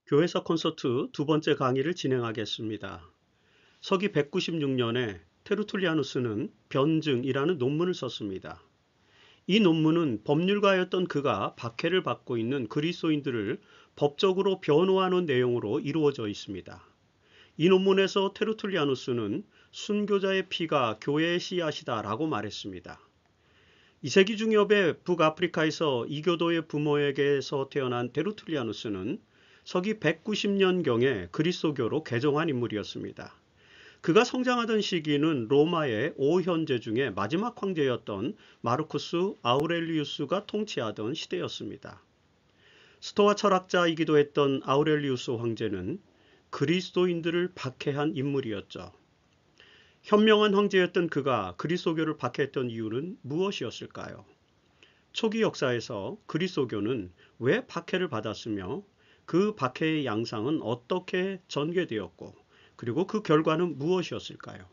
교회사 콘서트 두 번째 강의를 진행하겠습니다. 서기 196년에 테르툴리아누스는 변증이라는 논문을 썼습니다. 이 논문은 법률가였던 그가 박해를 받고 있는 그리스도인들을 법적으로 변호하는 내용으로 이루어져 있습니다. 이 논문에서 테르툴리아누스는 순교자의 피가 교회의 씨앗이다라고 말했습니다. 2세기 중엽에 북아프리카에서 이교도의 부모에게서 태어난 테르툴리아누스는 서기 190년경에 그리스도교로 개종한 인물이었습니다. 그가 성장하던 시기는 로마의 5현제 중에 마지막 황제였던 마르쿠스 아우렐리우스가 통치하던 시대였습니다. 스토아 철학자이기도 했던 아우렐리우스 황제는 그리스도인들을 박해한 인물이었죠. 현명한 황제였던 그가 그리스도교를 박해했던 이유는 무엇이었을까요? 초기 역사에서 그리스도교는 왜 박해를 받았으며 그 박해의 양상은 어떻게 전개되었고 그리고 그 결과는 무엇이었을까요?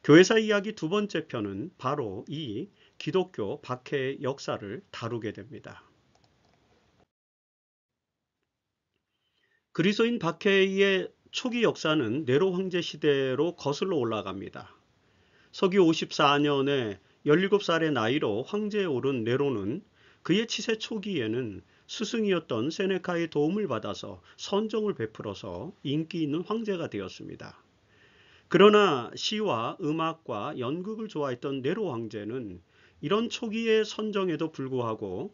교회사 이야기 두 번째 편은 바로 이 기독교 박해의 역사를 다루게 됩니다. 그리스도인 박해의 초기 역사는 네로 황제 시대로 거슬러 올라갑니다. 서기 54년에 17살의 나이로 황제에 오른 네로는 그의 치세 초기에는 스승이었던 세네카의 도움을 받아서 선정을 베풀어서 인기 있는 황제가 되었습니다. 그러나 시와 음악과 연극을 좋아했던 네로 황제는 이런 초기의 선정에도 불구하고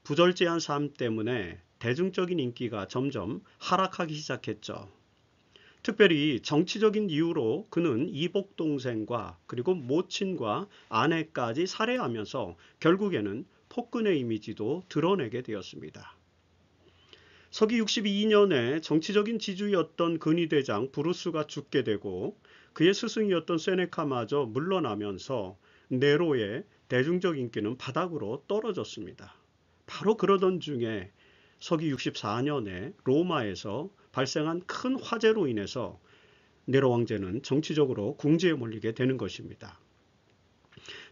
부절제한 삶 때문에 대중적인 인기가 점점 하락하기 시작했죠. 특별히 정치적인 이유로 그는 이복 동생과 그리고 모친과 아내까지 살해하면서 결국에는 폭군의 이미지도 드러내게 되었습니다. 서기 62년에 정치적인 지주였던 근위대장 브루스가 죽게 되고 그의 스승이었던 세네카마저 물러나면서 네로의 대중적 인기는 바닥으로 떨어졌습니다. 바로 그러던 중에 서기 64년에 로마에서 발생한 큰 화재로 인해서 네로 황제는 정치적으로 궁지에 몰리게 되는 것입니다.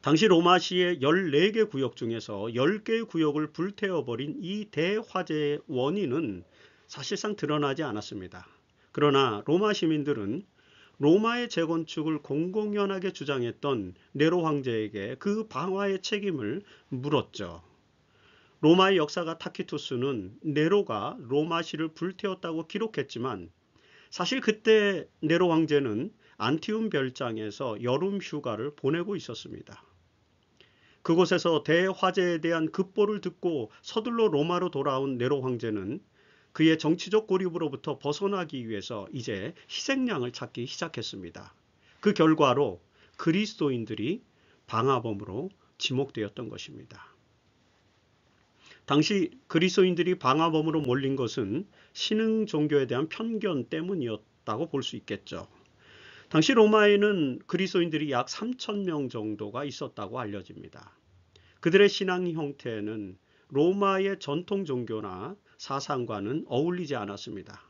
당시 로마시의 14개 구역 중에서 10개의 구역을 불태워버린 이 대화재의 원인은 사실상 드러나지 않았습니다. 그러나 로마 시민들은 로마의 재건축을 공공연하게 주장했던 네로 황제에게 그 방화의 책임을 물었죠. 로마의 역사가 타키투스는 네로가 로마시를 불태웠다고 기록했지만 사실 그때 네로 황제는 안티움 별장에서 여름 휴가를 보내고 있었습니다. 그곳에서 대화재에 대한 급보를 듣고 서둘러 로마로 돌아온 네로 황제는 그의 정치적 고립으로부터 벗어나기 위해서 이제 희생양을 찾기 시작했습니다. 그 결과로 그리스도인들이 방화범으로 지목되었던 것입니다. 당시 그리스도인들이 방화범으로 몰린 것은 신흥 종교에 대한 편견 때문이었다고 볼 수 있겠죠. 당시 로마에는 그리스도인들이 약 3,000명 정도가 있었다고 알려집니다. 그들의 신앙 형태는 로마의 전통 종교나 사상과는 어울리지 않았습니다.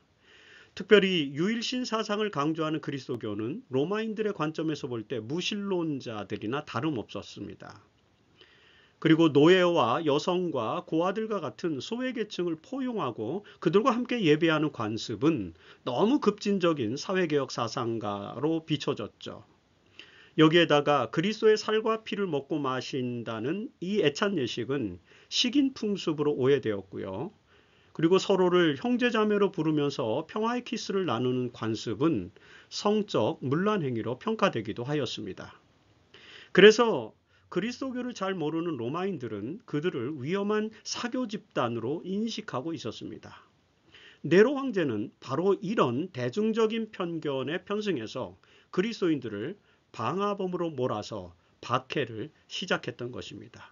특별히 유일신 사상을 강조하는 그리스도교는 로마인들의 관점에서 볼 때 무신론자들이나 다름없었습니다. 그리고 노예와 여성과 고아들과 같은 소외계층을 포용하고 그들과 함께 예배하는 관습은 너무 급진적인 사회개혁 사상가로 비춰졌죠. 여기에다가 그리스도의 살과 피를 먹고 마신다는 이 애찬 예식은 식인 풍습으로 오해되었고요. 그리고 서로를 형제자매로 부르면서 평화의 키스를 나누는 관습은 성적 문란행위로 평가되기도 하였습니다. 그래서 그리스도교를 잘 모르는 로마인들은 그들을 위험한 사교 집단으로 인식하고 있었습니다. 네로 황제는 바로 이런 대중적인 편견에 편승해서 그리스도인들을 방화범으로 몰아서 박해를 시작했던 것입니다.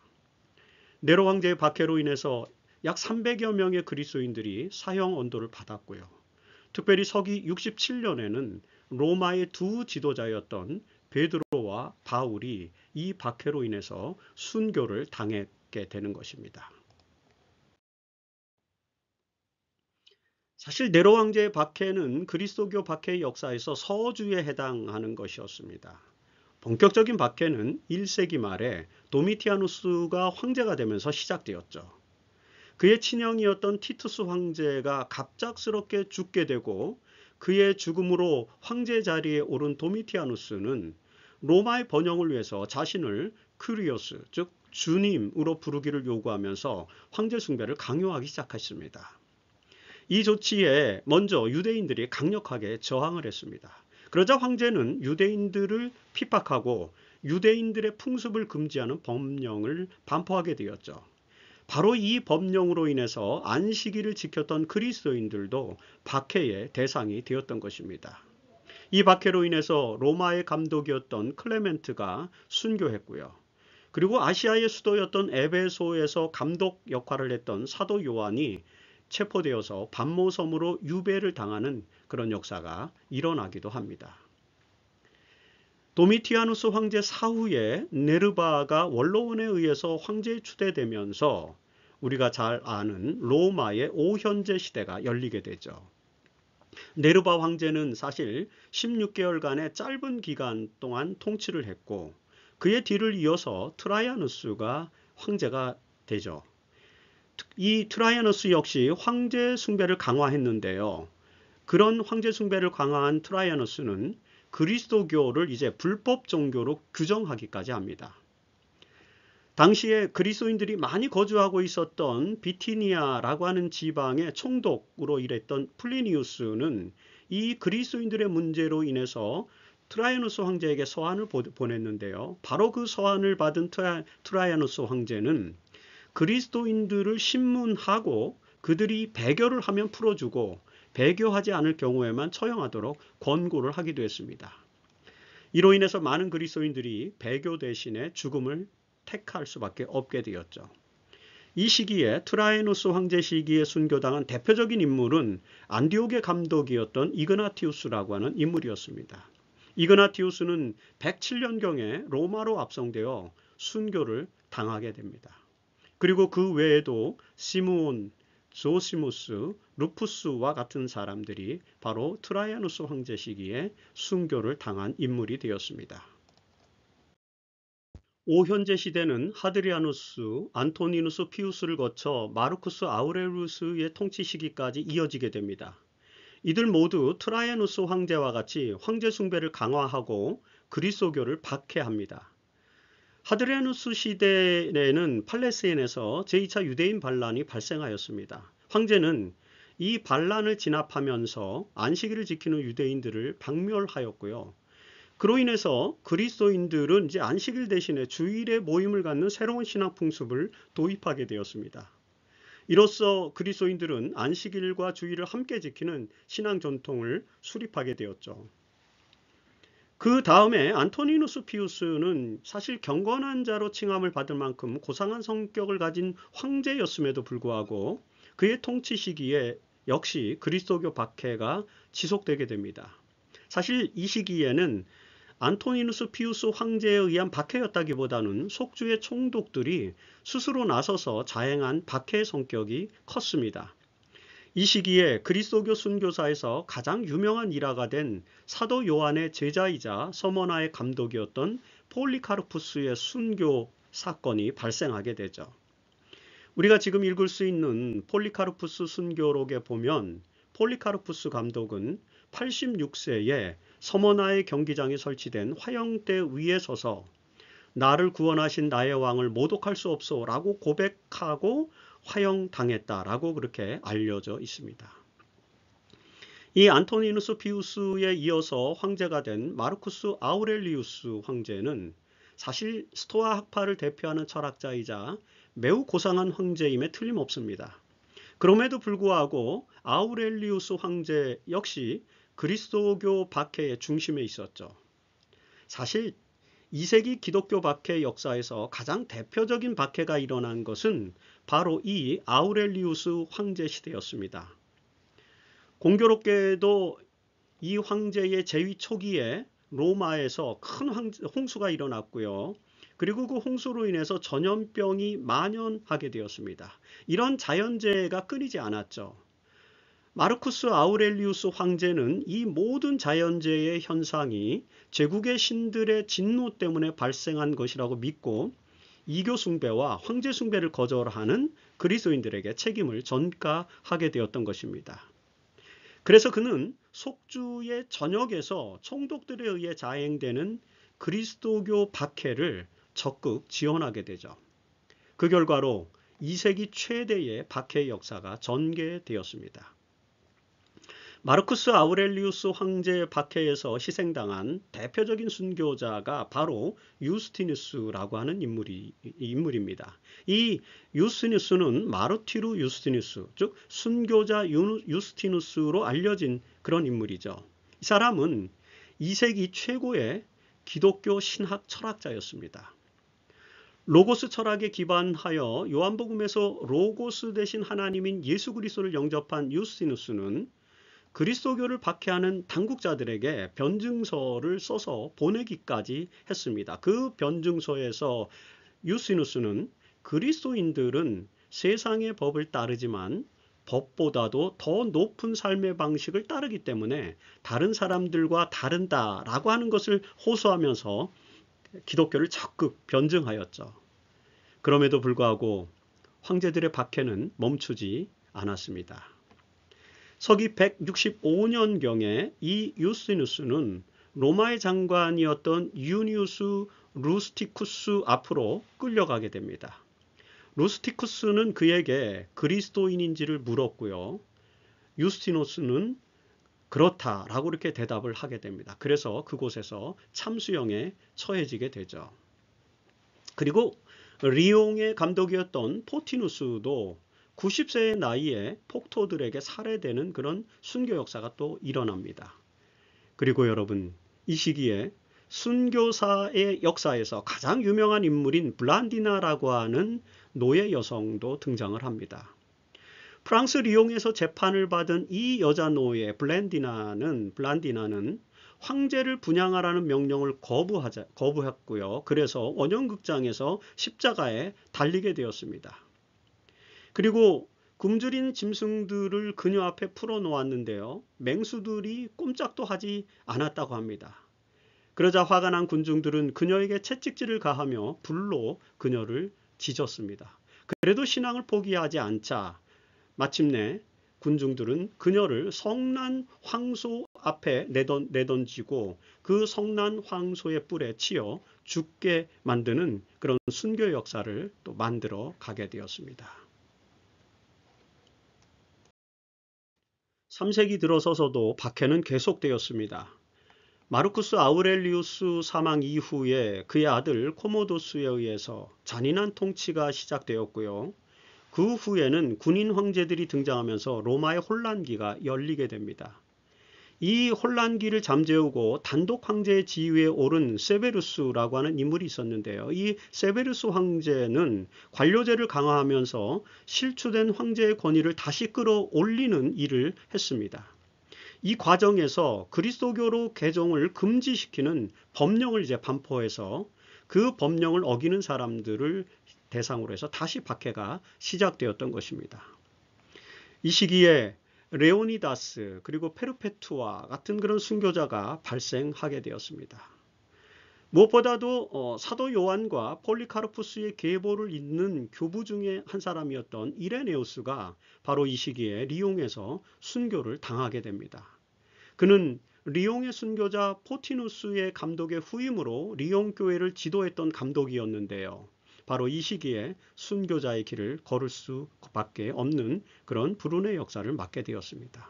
네로 황제의 박해로 인해서 약 300여 명의 그리스도인들이 사형 언도를 받았고요. 특별히 서기 67년에는 로마의 두 지도자였던 베드로와 바울이 이 박해로 인해서 순교를 당하게 되는 것입니다. 사실 네로 황제의 박해는 그리스도교 박해의 역사에서 서주에 해당하는 것이었습니다. 본격적인 박해는 1세기 말에 도미티아누스가 황제가 되면서 시작되었죠. 그의 친형이었던 티투스 황제가 갑작스럽게 죽게 되고 그의 죽음으로 황제 자리에 오른 도미티아누스는 로마의 번영을 위해서 자신을 큐리오스, 즉 주님으로 부르기를 요구하면서 황제 숭배를 강요하기 시작했습니다. 이 조치에 먼저 유대인들이 강력하게 저항을 했습니다. 그러자 황제는 유대인들을 핍박하고 유대인들의 풍습을 금지하는 법령을 반포하게 되었죠. 바로 이 법령으로 인해서 안식일을 지켰던 그리스도인들도 박해의 대상이 되었던 것입니다. 이 박해로 인해서 로마의 감독이었던 클레멘트가 순교했고요. 그리고 아시아의 수도였던 에베소에서 감독 역할을 했던 사도 요한이 체포되어서 반모섬으로 유배를 당하는 그런 역사가 일어나기도 합니다. 도미티아누스 황제 사후에 네르바가 원로원에 의해서 황제에 추대되면서 우리가 잘 아는 로마의 오현제 시대가 열리게 되죠. 네르바 황제는 사실 16개월간의 짧은 기간 동안 통치를 했고 그의 뒤를 이어서 트라이아누스가 황제가 되죠. 이 트라이아누스 역시 황제 숭배를 강화했는데요. 그런 황제 숭배를 강화한 트라이아누스는 그리스도교를 이제 불법 종교로 규정하기까지 합니다. 당시에 그리스도인들이 많이 거주하고 있었던 비티니아라고 하는 지방의 총독으로 일했던 플리니우스는 이 그리스도인들의 문제로 인해서 트라이아누스 황제에게 서한을 보냈는데요. 바로 그 서한을 받은 트라이아누스 황제는 그리스도인들을 신문하고 그들이 배교를 하면 풀어주고 배교하지 않을 경우에만 처형하도록 권고를 하기도 했습니다. 이로 인해서 많은 그리스도인들이 배교 대신에 죽음을 택할 수밖에 없게 되었죠. 이 시기에 트라이아누스 황제 시기에 순교당한 대표적인 인물은 안디옥의 감독이었던 이그나티우스라고 하는 인물이었습니다. 이그나티우스는 107년경에 로마로 압송되어 순교를 당하게 됩니다. 그리고 그 외에도 시므온, 조시무스, 루푸스와 같은 사람들이 바로 트라이아누스 황제 시기에 순교를 당한 인물이 되었습니다. 오현제 시대는 하드리아누스, 안토니누스 피우스를 거쳐 마르쿠스 아우렐리우스의 통치 시기까지 이어지게 됩니다. 이들 모두 트라이아누스 황제와 같이 황제 숭배를 강화하고 그리스도교를 박해합니다. 하드리아누스 시대에는 팔레스틴에서 제2차 유대인 반란이 발생하였습니다. 황제는 이 반란을 진압하면서 안식일을 지키는 유대인들을 박멸하였고요. 그로 인해서 그리스도인들은 이제 안식일 대신에 주일에 모임을 갖는 새로운 신앙 풍습을 도입하게 되었습니다. 이로써 그리스도인들은 안식일과 주일을 함께 지키는 신앙 전통을 수립하게 되었죠. 그 다음에 안토니누스 피우스는 사실 경건한 자로 칭함을 받을 만큼 고상한 성격을 가진 황제였음에도 불구하고 그의 통치 시기에 역시 그리스도교 박해가 지속되게 됩니다. 사실 이 시기에는 안토니누스 피우스 황제에 의한 박해였다기보다는 속주의 총독들이 스스로 나서서 자행한 박해의 성격이 컸습니다. 이 시기에 그리스도교 순교사에서 가장 유명한 일화가 된 사도 요한의 제자이자 서머나의 감독이었던 폴리카르푸스의 순교 사건이 발생하게 되죠. 우리가 지금 읽을 수 있는 폴리카르푸스 순교록에 보면 폴리카르푸스 감독은 86세에 서머나의 경기장에 설치된 화형대 위에 서서 나를 구원하신 나의 왕을 모독할 수 없소 라고 고백하고 화형당했다라고 그렇게 알려져 있습니다. 이 안토니누스 피우스에 이어서 황제가 된 마르쿠스 아우렐리우스 황제는 사실 스토아 학파를 대표하는 철학자이자 매우 고상한 황제임에 틀림없습니다. 그럼에도 불구하고 아우렐리우스 황제 역시 그리스도교 박해의 중심에 있었죠. 사실 2세기 기독교 박해 역사에서 가장 대표적인 박해가 일어난 것은 바로 이 아우렐리우스 황제 시대였습니다. 공교롭게도 이 황제의 재위 초기에 로마에서 큰 홍수가 일어났고요. 그리고 그 홍수로 인해서 전염병이 만연하게 되었습니다. 이런 자연재해가 끊이지 않았죠. 마르쿠스 아우렐리우스 황제는 이 모든 자연재해의 현상이 제국의 신들의 진노 때문에 발생한 것이라고 믿고 이교 숭배와 황제 숭배를 거절하는 그리스도인들에게 책임을 전가하게 되었던 것입니다. 그래서 그는 속주의 전역에서 총독들에 의해 자행되는 그리스도교 박해를 적극 지원하게 되죠. 그 결과로 2세기 최대의 박해 역사가 전개되었습니다. 마르쿠스 아우렐리우스 황제의 박해에서 희생당한 대표적인 순교자가 바로 유스티누스라고 하는 인물입니다. 이 유스티누스는 마르티루 유스티누스, 즉 순교자 유스티누스로 알려진 그런 인물이죠. 이 사람은 2세기 최고의 기독교 신학 철학자였습니다. 로고스 철학에 기반하여 요한복음에서 로고스 대신 하나님인 예수 그리스도를 영접한 유스티누스는 그리스도교를 박해하는 당국자들에게 변증서를 써서 보내기까지 했습니다. 그 변증서에서 유스티누스는 그리스도인들은 세상의 법을 따르지만 법보다도 더 높은 삶의 방식을 따르기 때문에 다른 사람들과 다른다라고 하는 것을 호소하면서 기독교를 적극 변증하였죠. 그럼에도 불구하고 황제들의 박해는 멈추지 않았습니다. 서기 165년경에 이 유스티누스는 로마의 장관이었던 유니우스 루스티쿠스 앞으로 끌려가게 됩니다. 루스티쿠스는 그에게 그리스도인인지를 물었고요. 유스티누스는 그렇다라고 이렇게 대답을 하게 됩니다. 그래서 그곳에서 참수형에 처해지게 되죠. 그리고 리옹의 감독이었던 포티누스도 90세의 나이에 폭토들에게 살해되는 그런 순교 역사가 또 일어납니다. 그리고 여러분, 이 시기에 순교사의 역사에서 가장 유명한 인물인 블란디나라고 하는 노예 여성도 등장을 합니다. 프랑스 리옹에서 재판을 받은 이 여자 노예 블란디나는 황제를 분양하라는 명령을 거부했고요. 그래서 원형극장에서 십자가에 달리게 되었습니다. 그리고 굶주린 짐승들을 그녀 앞에 풀어놓았는데요. 맹수들이 꼼짝도 하지 않았다고 합니다. 그러자 화가 난 군중들은 그녀에게 채찍질을 가하며 불로 그녀를 지졌습니다. 그래도 신앙을 포기하지 않자 마침내 군중들은 그녀를 성난 황소 앞에 내던지고 그 성난 황소의 뿔에 치여 죽게 만드는 그런 순교 역사를 또 만들어 가게 되었습니다. 3세기 들어서서도 박해는 계속되었습니다. 마르쿠스 아우렐리우스 사망 이후에 그의 아들 코모도스에 의해서 잔인한 통치가 시작되었고요. 그 후에는 군인 황제들이 등장하면서 로마의 혼란기가 열리게 됩니다. 이 혼란기를 잠재우고 단독 황제의 지위에 오른 세베루스라고 하는 인물이 있었는데요. 이 세베루스 황제는 관료제를 강화하면서 실추된 황제의 권위를 다시 끌어올리는 일을 했습니다. 이 과정에서 그리스도교로 개종을 금지시키는 법령을 반포해서 그 법령을 어기는 사람들을 대상으로 해서 다시 박해가 시작되었던 것입니다. 이 시기에 레오니다스 그리고 페르페투아 같은 그런 순교자가 발생하게 되었습니다. 무엇보다도 사도 요한과 폴리카르푸스의 계보를 잇는 교부 중에 한 사람이었던 이레네우스가 바로 이 시기에 리옹에서 순교를 당하게 됩니다. 그는 리옹의 순교자 포티누스의 감독의 후임으로 리옹 교회를 지도했던 감독이었는데요. 바로 이 시기에 순교자의 길을 걸을 수밖에 없는 그런 불운의 역사를 맞게 되었습니다.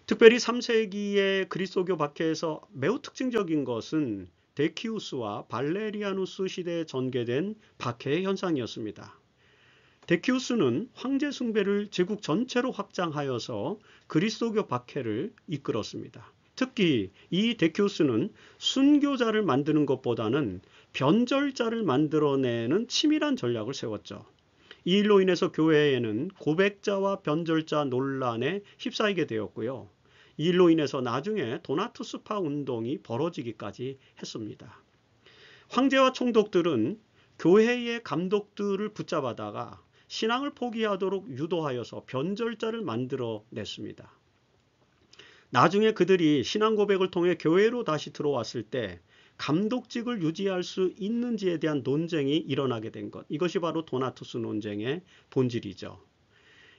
특별히 3세기의 그리스도교 박해에서 매우 특징적인 것은 데키우스와 발레리아누스 시대에 전개된 박해의 현상이었습니다. 데키우스는 황제 숭배를 제국 전체로 확장하여서 그리스도교 박해를 이끌었습니다. 특히 이 데키우스는 순교자를 만드는 것보다는 변절자를 만들어내는 치밀한 전략을 세웠죠. 이 일로 인해서 교회에는 고백자와 변절자 논란에 휩싸이게 되었고요. 이 일로 인해서 나중에 도나투스파 운동이 벌어지기까지 했습니다. 황제와 총독들은 교회의 감독들을 붙잡아다가 신앙을 포기하도록 유도하여서 변절자를 만들어냈습니다. 나중에 그들이 신앙 고백을 통해 교회로 다시 들어왔을 때 감독직을 유지할 수 있는지에 대한 논쟁이 일어나게 된 것. 이것이 바로 도나투스 논쟁의 본질이죠.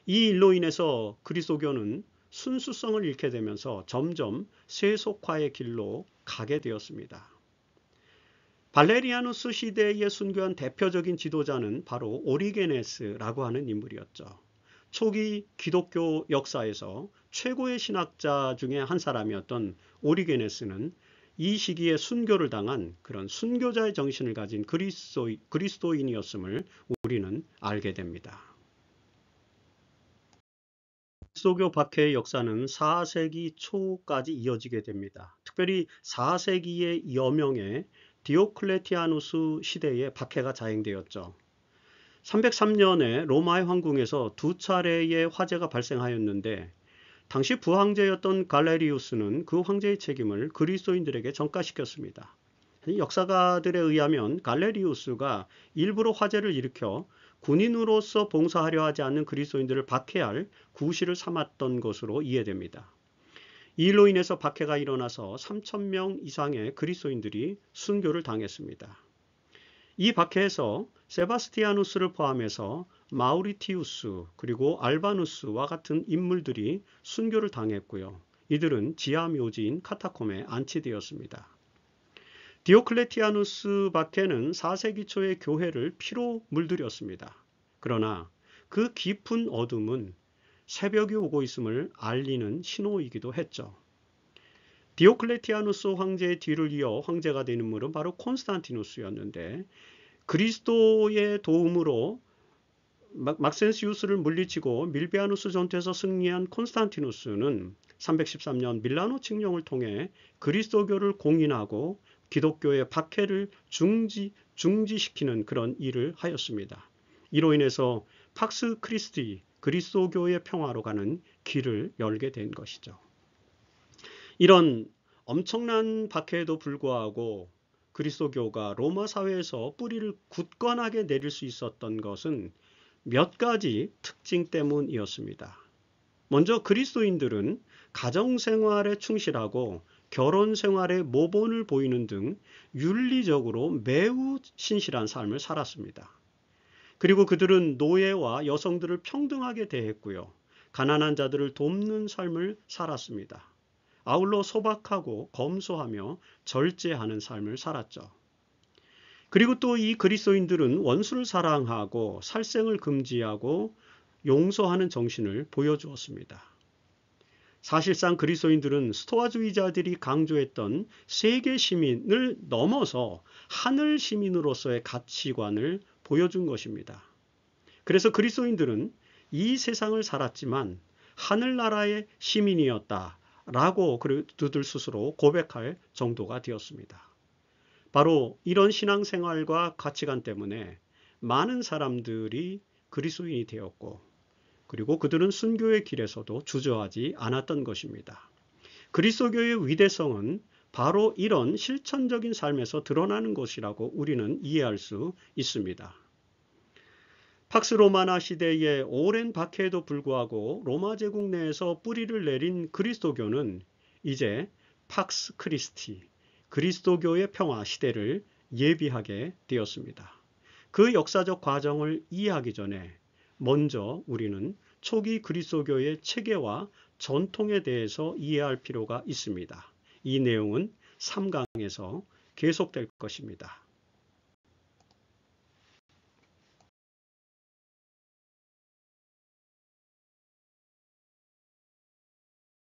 이 일로 인해서 그리스도교는 순수성을 잃게 되면서 점점 세속화의 길로 가게 되었습니다. 발레리아누스 시대에 순교한 대표적인 지도자는 바로 오리게네스라고 하는 인물이었죠. 초기 기독교 역사에서 최고의 신학자 중에 한 사람이었던 오리게네스는 이 시기에 순교를 당한 그런 순교자의 정신을 가진 그리스도인이었음을 우리는 알게 됩니다. 그리스도교 박해의 역사는 4세기 초까지 이어지게 됩니다. 특별히 4세기의 여명의 디오클레티아누스 시대에 박해가 자행되었죠. 303년에 로마의 황궁에서 두 차례의 화재가 발생하였는데 당시 부황제였던 갈레리우스는 그 황제의 책임을 그리스도인들에게 전가시켰습니다. 역사가들에 의하면 갈레리우스가 일부러 화재를 일으켜 군인으로서 봉사하려 하지 않는 그리스도인들을 박해할 구실을 삼았던 것으로 이해됩니다. 이 일로 인해서 박해가 일어나서 3,000명 이상의 그리스도인들이 순교를 당했습니다. 이 박해에서 세바스티아누스를 포함해서 마우리티우스 그리고 알바누스와 같은 인물들이 순교를 당했고요. 이들은 지하 묘지인 카타콤에 안치되었습니다. 디오클레티아누스 박해는 4세기 초의 교회를 피로 물들였습니다. 그러나 그 깊은 어둠은 새벽이 오고 있음을 알리는 신호이기도 했죠. 디오클레티아누스 황제의 뒤를 이어 황제가 된 인물은 바로 콘스탄티누스였는데 그리스도의 도움으로 막센시우스를 물리치고 밀비아누스 전투에서 승리한 콘스탄티누스는 313년 밀라노 칙령을 통해 그리스도교를 공인하고 기독교의 박해를 중지시키는 그런 일을 하였습니다. 이로 인해서 팍스 크리스티 그리스도교의 평화로 가는 길을 열게 된 것이죠. 이런 엄청난 박해에도 불구하고 그리스도교가 로마 사회에서 뿌리를 굳건하게 내릴 수 있었던 것은 몇 가지 특징 때문이었습니다. 먼저 그리스도인들은 가정생활에 충실하고 결혼생활에 모본을 보이는 등 윤리적으로 매우 신실한 삶을 살았습니다. 그리고 그들은 노예와 여성들을 평등하게 대했고요. 가난한 자들을 돕는 삶을 살았습니다. 아울러 소박하고 검소하며 절제하는 삶을 살았죠. 그리고 또 이 그리스도인들은 원수를 사랑하고 살생을 금지하고 용서하는 정신을 보여주었습니다. 사실상 그리스도인들은 스토아주의자들이 강조했던 세계 시민을 넘어서 하늘 시민으로서의 가치관을 보여준 것입니다. 그래서 그리스도인들은 이 세상을 살았지만 하늘나라의 시민이었다라고 그들 스스로 고백할 정도가 되었습니다. 바로 이런 신앙생활과 가치관 때문에 많은 사람들이 그리스도인이 되었고 그리고 그들은 순교의 길에서도 주저하지 않았던 것입니다. 그리스도교의 위대성은 바로 이런 실천적인 삶에서 드러나는 것이라고 우리는 이해할 수 있습니다. 팍스 로마나 시대의 오랜 박해에도 불구하고 로마 제국 내에서 뿌리를 내린 그리스도교는 이제 팍스 크리스티, 그리스도교의 평화 시대를 예비하게 되었습니다. 그 역사적 과정을 이해하기 전에 먼저 우리는 초기 그리스도교의 체계와 전통에 대해서 이해할 필요가 있습니다. 이 내용은 3강에서 계속될 것입니다.